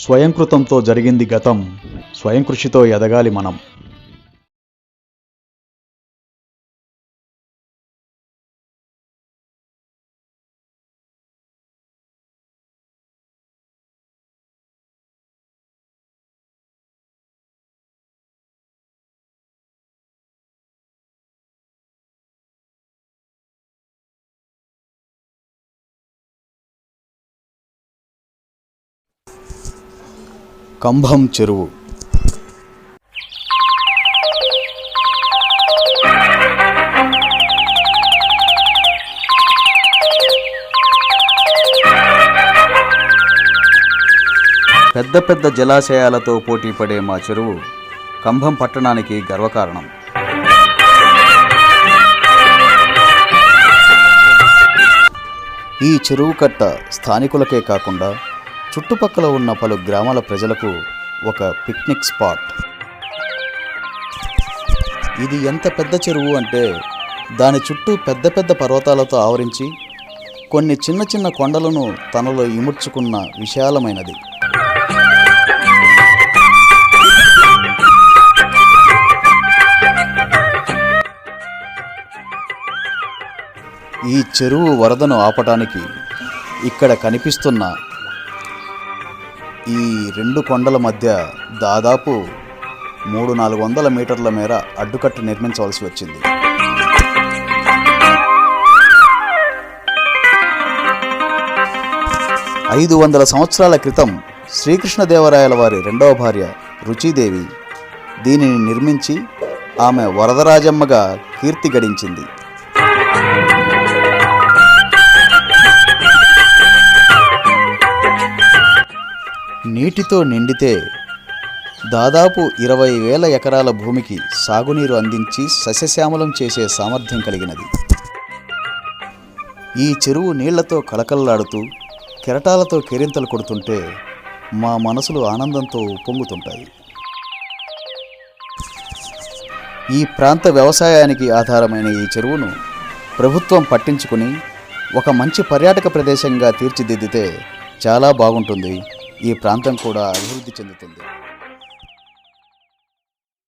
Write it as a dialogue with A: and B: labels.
A: స్వయంకృతంతో జరిగింది గతం, స్వయం కృషితో ఎదగాలి మనం. కంభం చెరువు. పెద్ద పెద్ద జలాశయాలతో పోటీ పడే మా చెరువు కంభం పట్టణానికి గర్వకారణం. ఈ చెరువు కట్ట స్థానికులకే కాకుండా చుట్టుపక్కల ఉన్న పలు గ్రామాల ప్రజలకు ఒక పిక్నిక్ స్పాట్. ఇది ఎంత పెద్ద చెరువు అంటే దాని చుట్టూ పెద్ద పెద్ద పర్వతాలతో ఆవరించి కొన్ని చిన్న చిన్న కొండలను తనలో ఇముడ్చుకున్న విశాలమైనది. ఈ చెరువు వరదను ఆపటానికి ఇక్కడ కనిపిస్తున్న ఈ రెండు కొండల మధ్య దాదాపు 300-400 మీటర్ల మేర అడ్డుకట్ట నిర్మించవలసి వచ్చింది. ఐదు 500 సంవత్సరాల క్రితం శ్రీకృష్ణదేవరాయల వారి రెండవ భార్య రుచిదేవి దీనిని నిర్మించి ఆమె వరదరాజమ్మగా కీర్తి గడించింది. నీటితో నిండితే దాదాపు 20,000 ఎకరాల భూమికి సాగునీరు అందించి సస్యశ్యామలం చేసే సామర్థ్యం కలిగినది. ఈ చెరువు నీళ్లతో కలకల్లాడుతూ కెరటాలతో కేరింతలు కొడుతుంటే మా మనసులు ఆనందంతో ఉప్పొంగుతుంటాయి. ఈ ప్రాంత వ్యవసాయానికి ఆధారమైన ఈ చెరువును ప్రభుత్వం పట్టించుకుని ఒక మంచి పర్యాటక ప్రదేశంగా తీర్చిదిద్దితే చాలా బాగుంటుంది. ఈ ప్రాంతం కూడా అభివృద్ధి చెందుతుంది.